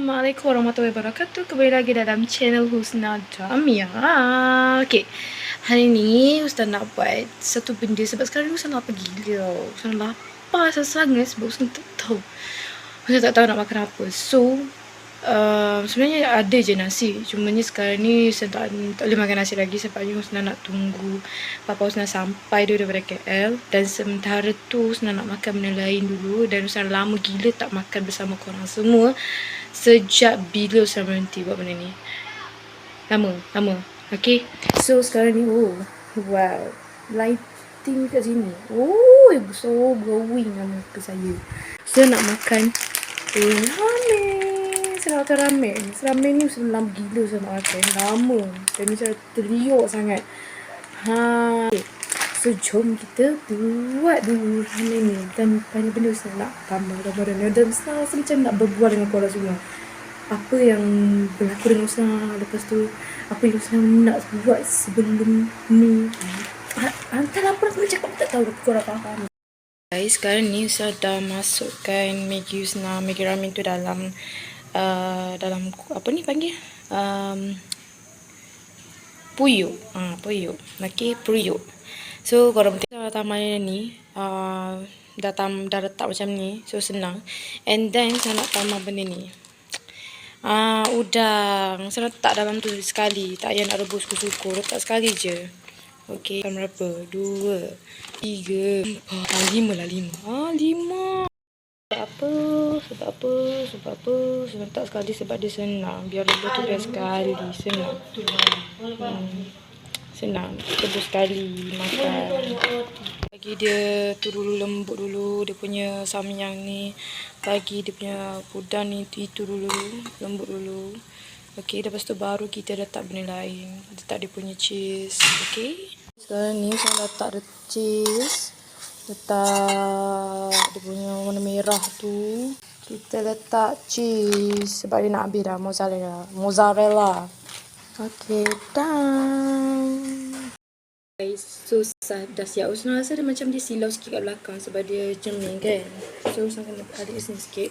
Assalamualaikum warahmatullahi wabarakatuh. Kembali lagi dalam channel Husna Jamia. Okay, hari ni Husna nak buat satu benda sebab sekarang ni Husna lapar gila. Husna lapar sangat sebab Husna tak tahu. Husna tak tahu nak makan apa. So, sebenarnya ada je nasi. Cumanya sekarang ni Husna tak boleh makan nasi lagi sebabnya Husna nak tunggu Papa Husna sampai daripada KL. Dan sementara tu Husna nak makan benda lain dulu. Dan Husna lama gila tak makan bersama korang semua. Sejak bila Husna berhenti buat benda ni. Lama. Okay. So sekarang ni, wow. Lighting kat sini. So glowing nama muka saya. Saya nak makan ramen. Saya nak makan ramen. Ramen ni Husna lama gila saya nak makan. Lama. Dan ni saya teriuk sangat. Okay. So jom kita buat dulu ramen ni. Dan banyak benda Husna nak tambah dan Husna rasa macam nak berbual dengan korang semua. Apa yang berlaku dengan Husna, lepas tu apa yang Husna nak buat sebelum ni. Antara apa nak cakap tak tahu, tapi korang faham. Guys, sekarang ni Husna dah masukkan Maggi Husna, Maggi ramen tu dalam apa ni panggil? Puyuk. Puyuk. Okay, puyuk. So korang tengok taman ni dah letak macam ni. So senang. And then saya nak tambah benda ni. Udang. Saya letak dalam tu sekali. Tak payah nak rebus kuku-kuku. Letak sekali je. Okay. Berapa? 2, 3, 4, 5 lah. 5. Sebab apa? Saya letak sekali sebab dia senang. Biar rebus tu dia sekali. Senang. Rebus sekali. Makan. Bagi dia tu dulu lembut dulu. Dia punya samyang ni. Bagi dia punya udang ni itu dulu. Lembut dulu. Okay. Lepas tu baru kita letak benda lain. Letak dia punya cheese. Okay. Sekarang ni saya letak the cheese. Letak dia punya warna merah tu. Kita letak cheese. Sebab dia nak habis dah. Mozzarella. Okay. Done. Guys, so dah siap. Husna rasa dia macam dia silau sikit kat belakang sebab dia cermin kan. So Husna kena tarik sini sikit.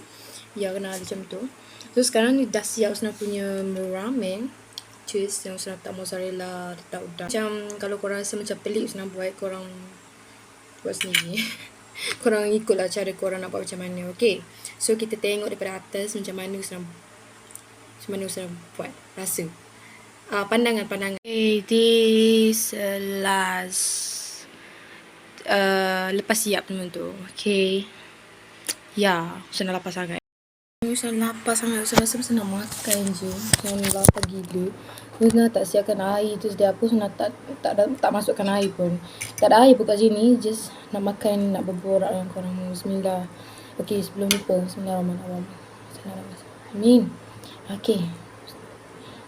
Ya, kena ada macam tu. So sekarang ni dah siap Husna punya ramen. Cheese yang Husna letak mozzarella, letak udang. Macam kalau korang rasa macam pelik Husna buat, korang buat sendiri. Korang ikutlah cara korang nak buat macam mana. Okay. So kita tengok daripada atas macam mana Husna buat. Rasa. Pandangan. Okay, this last lepas siap teman tu. Okay. Ya, Husna lapar sangat. Husna rasa Husna nak makan je. Husna lapar gila. Husna tak siapkan air tu sedia apa. Husna tak masukkan air pun. Tak ada air pun kat sini. Just nak makan, nak berborak dengan korang. Bismillah. Okay, sebelum lupa. Bismillahirrahmanirrahim. Amin. Okay.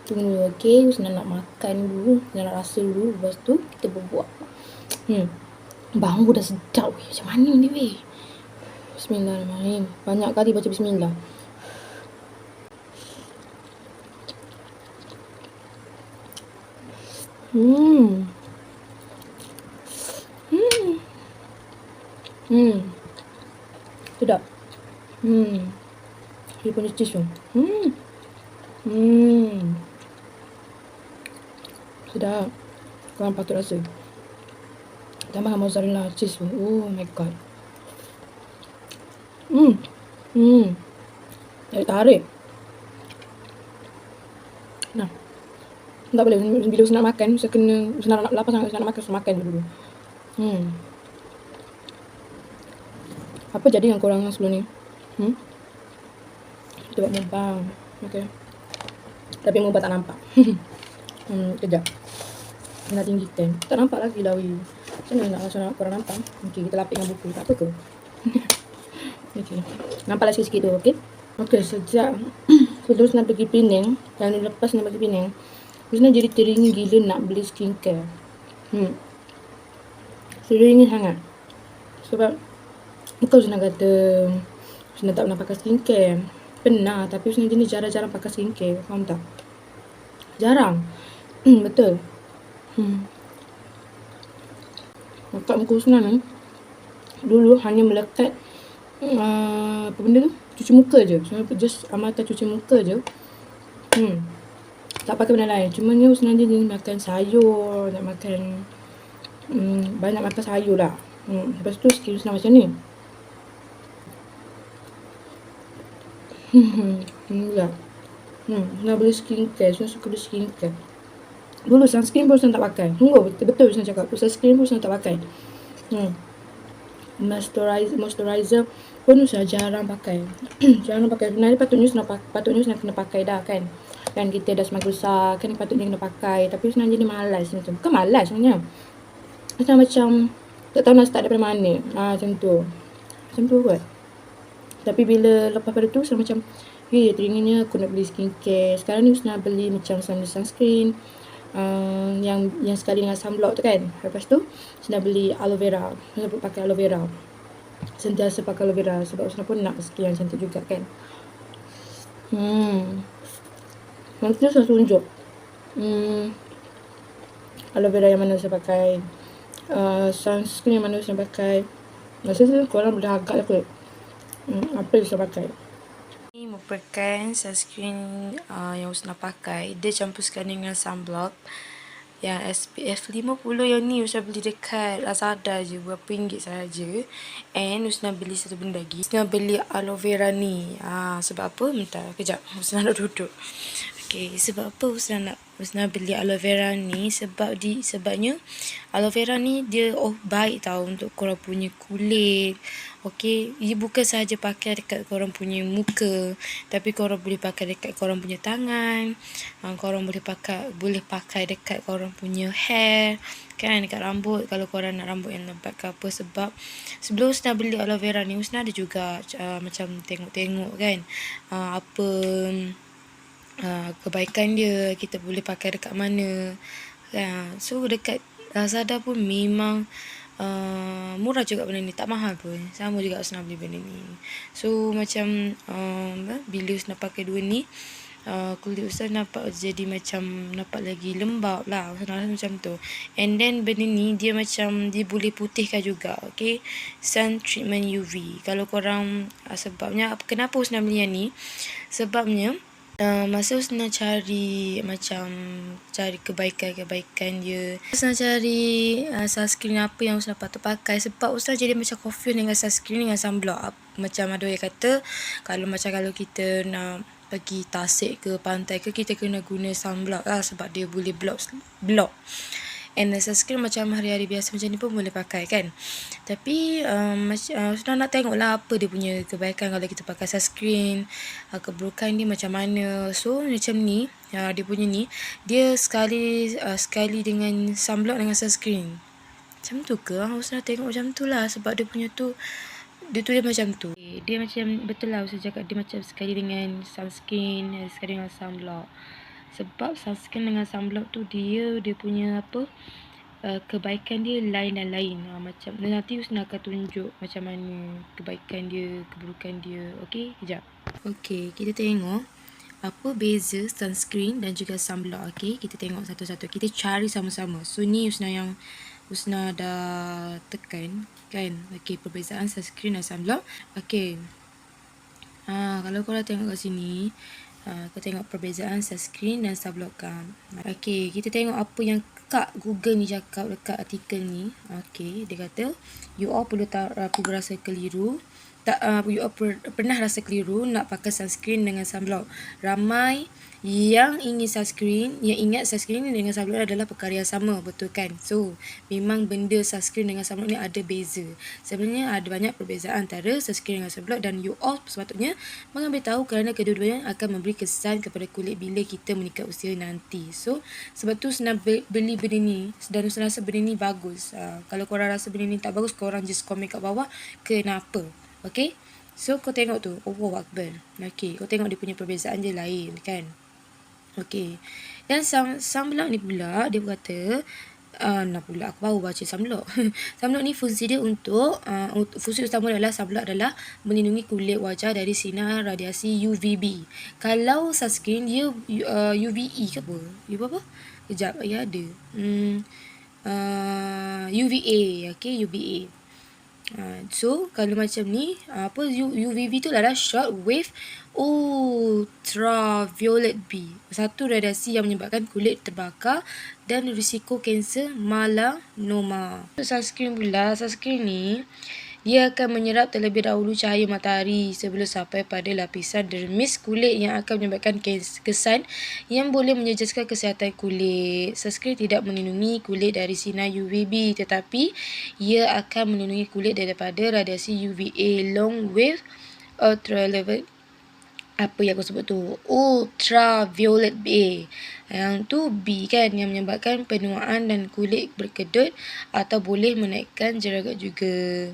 Tunggu dulu. Okay, Husna nak makan dulu. Husna nak rasa dulu. Lepas tu kita berbuat. Bau dah sedap. Macam mana ni weh? Bismillahirrahmanirrahim. Banyak kali baca bismillah. Sedap. Dia punya cheese tu. Sedap. Korang patut rasa. Tambah mozzarella cheese tu. Oh my god. Tarik. Nah. Tak boleh. Bila Husna nak makan, Husna nak lapar sangat, Husna nak makan, Husna makan dulu. Apa jadi dengan korang sebelum ni? Kita buat mukbang. Okay. Tapi mukbang tak nampak. Kejap. Kena tinggikan. Tak nampak lagi lah weh. Macam mana nak korang nampak? Okay, kita lapik dengan buku. Tak apa ke? Okay. Nampaklah sikit-sikit tu, okay? Okay, sejak terus nak pergi Penang. Dan lepas nak pergi Penang, Husna jadi teringin gila nak beli skincare. Teringin sangat. Sebab bukan Husna kata Husna tak pernah pakai skincare. Pernah, tapi Husna jenis jarang-jarang pakai skincare. Faham tak? Jarang. Betul. Lekat muka Husna ni dulu hanya melekat apa benda tu? cuci muka je. Just amalkan cuci muka je. Tak pakai benda lain. Cuma ni Husna dia makan sayur, nak makan banyak makan sayur lah. Lepas tu skin Husna macam ni. Alhamdulillah. Husna beli skincare. Husna suka beli skincare. Dulu sunscreen pun Husna tak pakai. Sungguh betul Husna cakap. Sunscreen pun Husna tak pakai. Moisturizer pun Husna jarang pakai. Jarang pakai. Sebenarnya patutnya Husna kena pakai dah kan. Kan kita dah semakin besar, kan patutnya kena pakai. Tapi Husna jadi malas macam. Bukan malas sebenarnya. Macam tak tahu nak start daripada mana. Macam tu. Macam tu kot. Tapi bila lepas pada tu Husna macam, teringanya aku nak beli skincare. Sekarang ni Husna beli macam sunscreen. Yang sekali dengan sunblock tu kan. Lepas tu Husna beli aloe vera. Husna pakai aloe vera. Sentiasa pakai aloe vera sebab Husna pun nak skin yang cantik juga kan. Nanti Husna tunjuk aloe vera yang mana saya pakai, sunscreen yang mana saya pakai. Rasa korang boleh agak lah kot apa yang saya pakai. Ini merupakan sunscreen yang Husna pakai. Dia campur sekali dengan sunblock yang SPF 50 yang ni Husna beli dekat Lazada je, berapa ringgit sahaja. And Husna beli satu benda lagi, Husna beli aloe vera ni. Sebab apa? Bentar, kejap, Husna nak duduk. Sebab apa Husna beli aloe vera ni? Sebabnya aloe vera ni dia baik tau untuk korang punya kulit. Dia bukan sahaja pakai dekat korang punya muka, tapi korang boleh pakai dekat korang punya tangan. Korang boleh pakai dekat korang punya hair, kan, dekat rambut kalau korang nak rambut yang lebat ke apa. Sebab sebelum Husna beli aloe vera ni, Husna ada juga macam tengok-tengok kan apa kebaikan dia, kita boleh pakai dekat mana. So dekat Lazada pun memang murah juga benda ni, tak mahal pun. Sama juga Husna beli benda ni. So macam bila Husna pakai dua ni, kulit Husna nampak jadi macam nampak lagi lembab lah. Husna rasa macam tu. And then benda ni dia macam dia boleh putihkan juga. Sun treatment UV. Kalau korang sebabnya kenapa Husna beli yang ni? Sebabnya masa Husna cari kebaikan dia, Husna cari sunscreen apa yang Husna patut pakai. Sebab Husna jadi macam confused dengan sunscreen dengan sunblock. Macam ada yang kata kalau kita nak pergi tasik ke pantai ke, kita kena guna sunblock lah sebab dia boleh block. And sunscreen macam hari-hari biasa macam ni pun boleh pakai kan. Tapi Husna nak tengok lah apa dia punya kebaikan kalau kita pakai sunscreen, keburukan dia macam mana. So macam ni, dia punya ni, dia sekali dengan sunblock dengan sunscreen. Macam tu ke? Husna tengok macam tu lah. Sebab dia punya tu, dia macam tu. Dia macam betul lah Husna cakap, dia macam sekali dengan sunscreen, sekali dengan sunblock. Sebab sunscreen dengan sunblock tu dia punya kebaikan dia lain dan lain. Macam nanti Husna akan tunjuk macam mana kebaikan dia, keburukan dia. Kejap. Kita tengok apa beza sunscreen dan juga sunblock. Kita tengok satu-satu. Kita cari sama-sama. So ni Husna dah tekan kan. Perbezaan sunscreen dan sunblock. Kalau korang tengok kat sini, kita tengok perbezaan sunscreen dan sunblock kan. Kita tengok apa yang Kak Google ni cakap dekat artikel ni. Dia kata you all perlu rasa keliru. You all pernah rasa keliru nak pakai sunscreen dengan sunblock. Ramai yang ingat sunscreen dengan sunblock adalah perkara yang sama, betul kan? So memang benda sunscreen dengan sunblock ni ada beza. Sebenarnya ada banyak perbezaan antara sunscreen dengan sunblock dan you all sepatutnya mengambil tahu kerana kedua-duanya akan memberi kesan kepada kulit bila kita meningkat usia nanti. So sebab tu Husna beli benda ni dan Husna rasa benda ni bagus. Kalau korang rasa benda ni tak bagus, korang just komen kat bawah kenapa. So kau tengok tu, Allahu Akbar. Kau tengok dia punya perbezaan dia lain kan. Dan sunblock ni pula dia berkata, aku baru baca sunblock. Sunblock ni fungsi dia fungsi utama adalah sunblock adalah melindungi kulit wajah dari sinar radiasi UVB. Kalau sunscreen dia UVE ke apa? apa? Kejap, ada. UVA, UVA. So kalau macam ni, UVB tu adalah short wave ultraviolet B. Satu radiasi yang menyebabkan kulit terbakar dan risiko kanser melanoma. Untuk sunscreen pula, sunscreen ni dia akan menyerap terlebih dahulu cahaya matahari sebelum sampai pada lapisan dermis kulit yang akan menyebabkan kesan yang boleh menjejaskan kesihatan kulit. Sunscreen tidak melindungi kulit dari sinar UVB, tetapi ia akan melindungi kulit daripada radiasi UVA long wave ultraviolet, apa yang aku sebut tu, ultraviolet B. Yang tu B kan, yang menyebabkan penuaan dan kulit berkedut atau boleh menaikkan jerawat juga.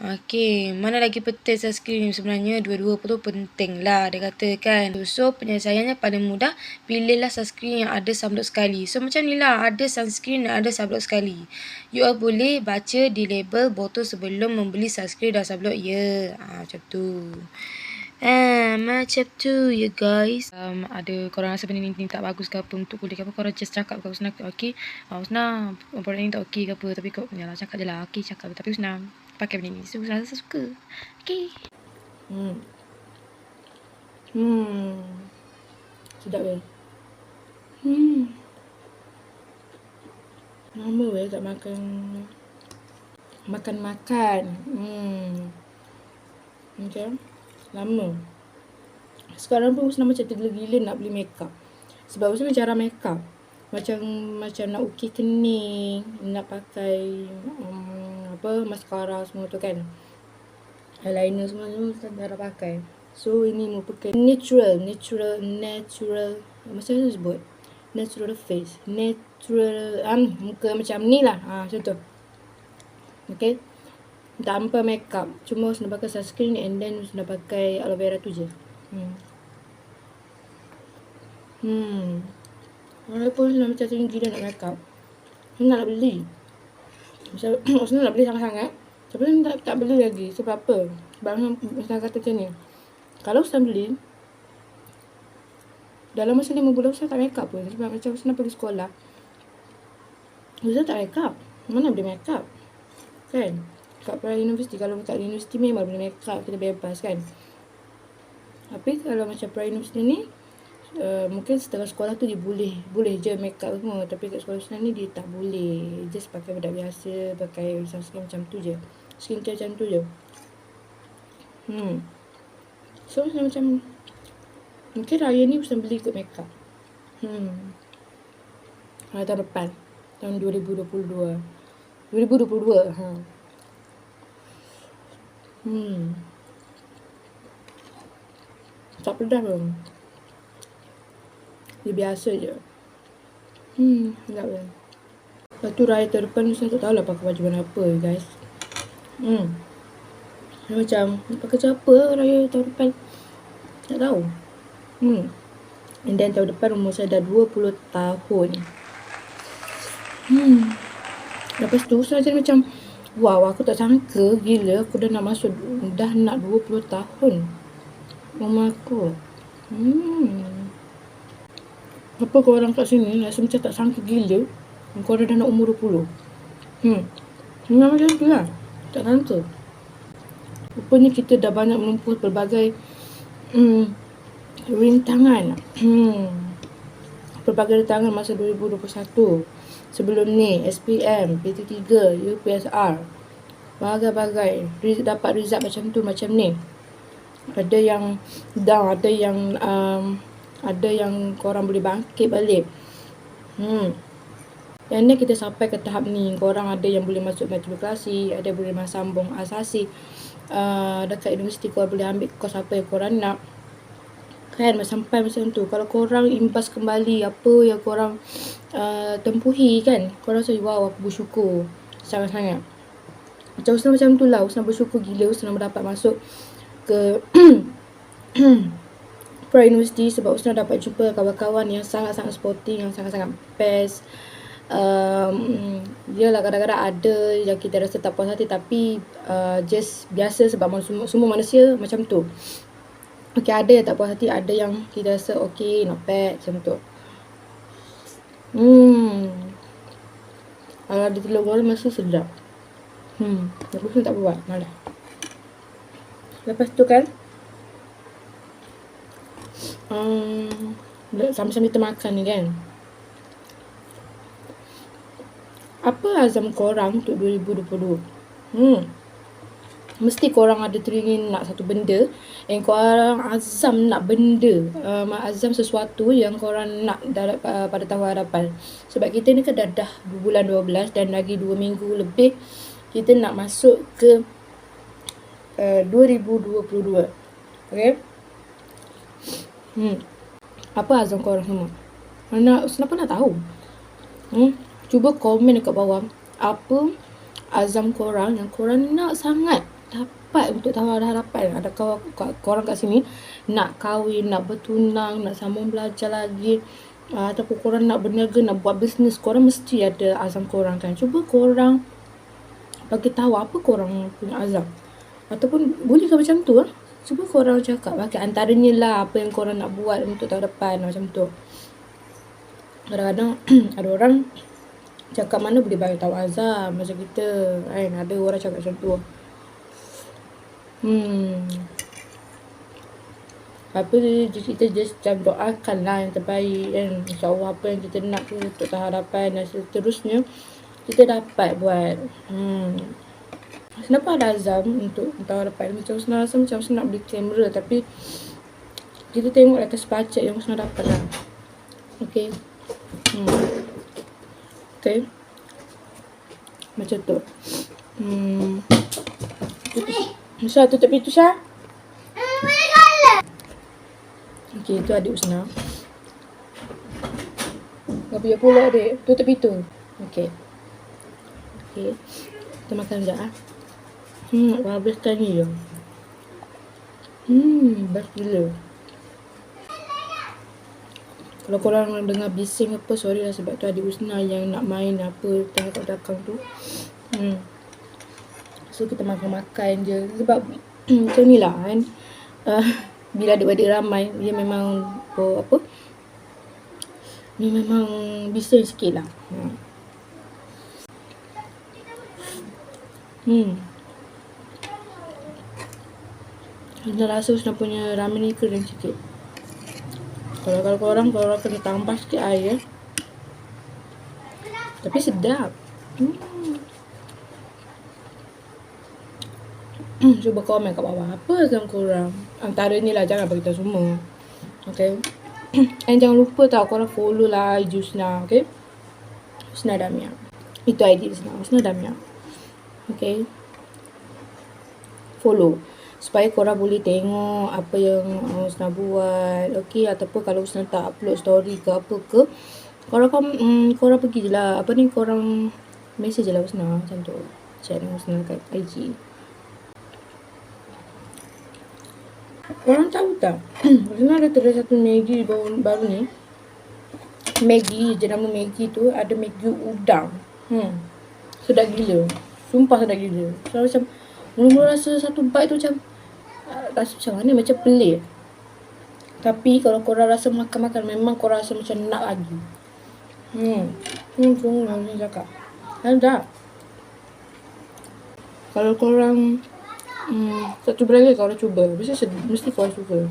Okey, mana lagi penting sunscreen sebenarnya? Dua-dua tu penting lah dia kata kan. So penyelesaiannya paling mudah, pilihlah sunscreen yang ada sunblock sekali. So macam ni lah, ada sunscreen dan ada sunblock sekali. You all boleh baca di label botol sebelum membeli sunscreen dan sunblock. Ya, macam tu. Macam tu ya guys. Ada korang rasa benda ni tak bagus ke apa untuk kulit ke apa, korang just cakap kat Husna. Okay, Husna produk ni tak okay ke apa, tapi kau yalah cakap je lah. Okay, cakap. Tapi Husna pakai benda ni, so Husna rasa suka. Okay. Sedap ya. Lama tak makan. Macam lama. Sekarang pun Husna macam tergila-gila nak beli makeup. Sebab Husna jarang makeup. Macam nak ukir kening, nak pakai mascara semua tu kan. Eyeliner semua tu Husna jarang pakai. So ini merupakan natural. Macam mana sebut? Natural face. Natural muka macam ni lah. Macam tu. Okay. Tanpa makeup. Cuma Husna pakai sunscreen and then Husna pakai aloe vera tu je. Walaupun Husna macam gila nak makeup, Husna nak beli. Husna nak beli sangat-sangat, tapi Husna tak beli lagi. Sebab apa? Sebab Husna kata macam ni, kalau Husna beli dalam masa 5 bulan Husna tak makeup pun. Sebab macam Husna pergi sekolah, Husna tak makeup. Mana boleh makeup kan? Kat universiti, kalau kat universiti memang boleh makeup, kita bebas kan. Tapi kalau macam universiti ni, mungkin setengah sekolah tu dia boleh je makeup semua. Tapi kat sekolah Husna ni dia tak boleh. Just pakai bedak biasa, pakai sunscreen macam tu je, skincare macam tu je. So Husna macam mungkin raya ni Husna beli ikut makeup. Tahun depan, tahun 2022. Tak pedas pun. Dia biasa je. Sedap kan. Lepas tu raya tahun depan Husna tak tahulah pakai baju warna apa guys. Macam nak pakai macam apa raya tahun depan, tak tahu. And then tahun depan umur saya dah 20 tahun. Lepas tu Husna macam wow, aku tak sangka gila aku dah nak 20 tahun umur aku. Apa korang kat sini rasa macam tak sangka gila korang dah nak umur 20? Memang macam tu lah, tak sangka. Rupanya kita dah banyak menempuh pelbagai rintangan. Pelbagai rintangan masa 2021. Sebelum ni SPM, PT3, UPSR, bagai-bagai dapat result macam tu, macam ni. Ada yang down, ada yang korang boleh bangkit balik. Yang ni kita sampai ke tahap ni. Korang ada yang boleh masuk matrikulasi, ada boleh sambung asasi. Dekat universiti korang boleh ambil kos apa yang korang nak. Kan, sampai macam tu. Kalau korang imbas kembali apa yang korang tempuhi kan, korang rasa wow, aku bersyukur sangat-sangat. Macam Husna macam tu lah. Husna bersyukur gila Husna dapat masuk ke pra-universiti. Sebab Husna dapat jumpa kawan-kawan yang sangat-sangat sporting, yang sangat-sangat best. Yalah, kadang-kadang ada yang kita rasa tak puas hati, tapi just biasa sebab semua manusia macam tu. Okay, ada yang tak puas hati, ada yang kita rasa okay, not bad, macam tu. Kalau ada telur goreng masih sedap. Aku pun tak buat, malah. Lepas tu kan, sambil-sambil kita makan ni kan, apa azam korang untuk 2022? Mesti korang ada teringin nak satu benda, yang korang azam nak benda, azam sesuatu yang korang nak pada tahun hadapan. Sebab kita ni kan dah bulan 12 dan lagi 2 minggu lebih kita nak masuk ke 2022. Okay? Apa azam korang semua? Kenapa nak tahu? Cuba komen dekat bawah apa azam korang yang korang nak sangat dapat untuk tahun hadapan. Ada korang kat sini nak kahwin, nak bertunang, nak sambung belajar lagi, ataupun korang nak berniaga, nak buat bisnes. Korang mesti ada azam korang kan. Cuba korang bagi tahu apa korang punya azam. Ataupun boleh ke macam tu lah. Cuba korang cakap antaranya lah apa yang korang nak buat untuk tahun depan macam tu. Kadang-kadang ada orang cakap mana boleh bagi tahu azam macam kita kan. Ada orang cakap macam tu. Kita just macam doakan lah yang terbaik kan. InsyaAllah apa yang kita nak untuk tahun hadapan dan seterusnya kita dapat buat. Kenapa ada azam untuk tahun hadapan? Macam Husna rasa macam Husna nak beli kamera, tapi kita tengok atas bajet yang Husna dapat lah. Okay. Okay. Macam tu. Syah, tutup pintu Syah. Okay, tu adik Husna. Gak punya pula adik. Tutup pintu. Okay. Okay. Kita makan sekejap lah. Habiskan ni je. Best gila. Kalau korang dengar bising apa, sorry lah, sebab tu adik Husna yang nak main apa tengah kat belakang tu. So kita makan-makan je. Sebab macam ni lah kan. Bila adik-adik ramai, dia memang dia memang bising sikit lah. Husna rasa Husna punya ramen ni kering sikit. Kalau korang kena tambah sikit air. Tapi sedap. Cuba komen kat bawah apa azam korang. Antara ni lah, jangan bagi tahu semua. Okay. And jangan lupa tau korang follow lah IG Husna. Okay. Husna Damia. Itu ID Husna. Husna Damia. Okay. Follow supaya korang boleh tengok apa yang Husna buat. Okay. Ataupun kalau Husna tak upload story ke apa ke, korang pergi je lah. Korang message je lah Husna. Macam tu. Channel Husna kat IG. Korang tahu tak? Husna ada terus satu Maggi baru ni. Maggi, jenama Maggi tu ada Maggi udang. Sedap gila. Sumpah sedap gila. So macam mula-mula rasa satu bite tu macam rasa macam mana, macam pelik. Tapi kalau korang rasa makan-makan, memang korang rasa macam nak lagi. Tunggu ni cakap. Ada. Kalau korang tak cuba lagi, korang cuba. Mesti korang suka.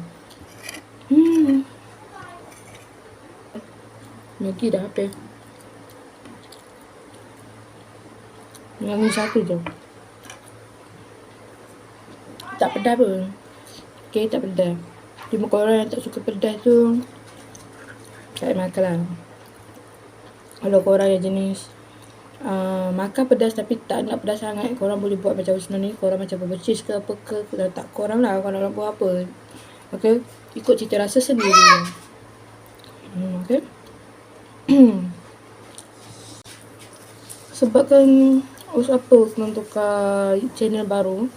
Maggi dah habis. Yang ni satu je. Tak pedas pun. Okay, tak pedas. Cuma korang yang tak suka pedas tu tak makan lah. Kalau korang yang jenis makan pedas tapi tak nak pedas sangat, korang boleh buat macam Husna ni. Korang macam bubur cheese ke apa ke. Tak korang lah, korang nak buat apa. Okay. Ikut cita rasa sendiri. Okay. Sebab kan apa Husna tukar channel baru.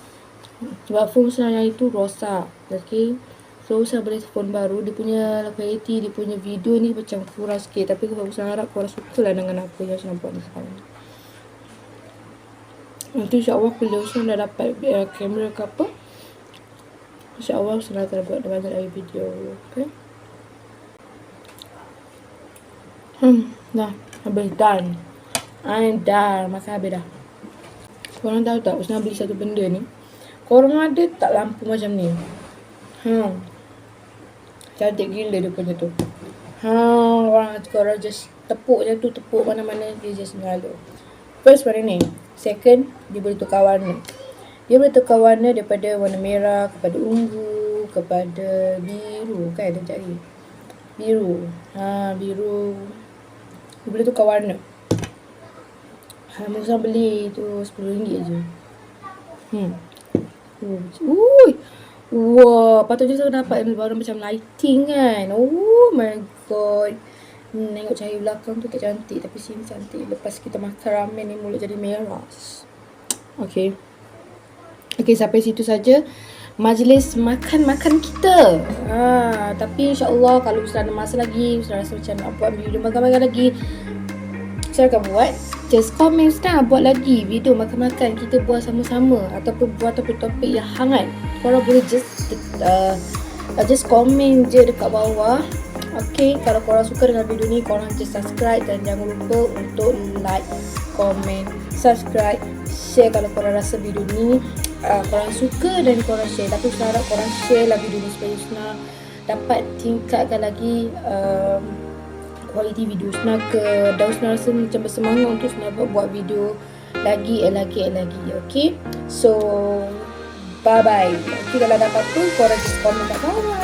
Sebab phone Husna yang itu rosak. Okay. So Husna beli phone baru. Dia punya quality, dia punya video ni macam kurang sikit. Tapi kalau Husna harap korang suka lah dengan apa yang Husna buat ni sekarang. Nanti insyaAllah bila Husna dah dapat kamera ke apa, insyaAllah Husna akan buat banyak lagi video. Okay. Dah habis, done. I'm done. Makan habis dah. Korang tahu tak, Husna beli satu benda ni. Korang ada tak lampu macam ni? Cantik gila dia punya tu. Korang just tepuk je tu, tepuk mana-mana dia just nyala. First warna ni. Second, dia boleh tukar warna. Dia boleh tukar warna daripada warna merah kepada ungu, kepada biru kan, dia cari. Biru. Biru. Dia boleh tukar warna. Masa beli tu RM10 je. Wah, patutnya saya dapat warna macam lighting kan. Oh my god. Tengok cahaya belakang tu tak cantik, tapi sini cantik. Lepas kita makan ramen ni mulut jadi merah. Okay, sampai situ saja majlis makan-makan kita. Tapi insyaAllah kalau Ustaz ada masa lagi, Ustaz rasa macam nak buat video makan-makan lagi, saya akan buat. Just komen Ustaz buat lagi video makan-makan kita buat sama-sama, ataupun buat topik-topik yang hangat. Korang boleh just komen je dekat bawah. Okay, kalau korang suka dengan video ni, korang just subscribe dan jangan lupa untuk like, komen, subscribe, share kalau korang rasa video ni korang suka dan korang share. Tapi saya harap korang share lah video ni supaya Husna dapat tingkatkan lagi kualiti video Husna dan Husna rasa macam bersemangat untuk Husna buat video lagi. Okay, so bye bye. Okay, kalau ada apa-apa korang just komen kat bawah.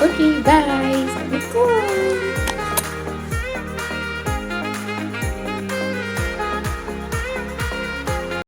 Okay, bye. Assalamualaikum.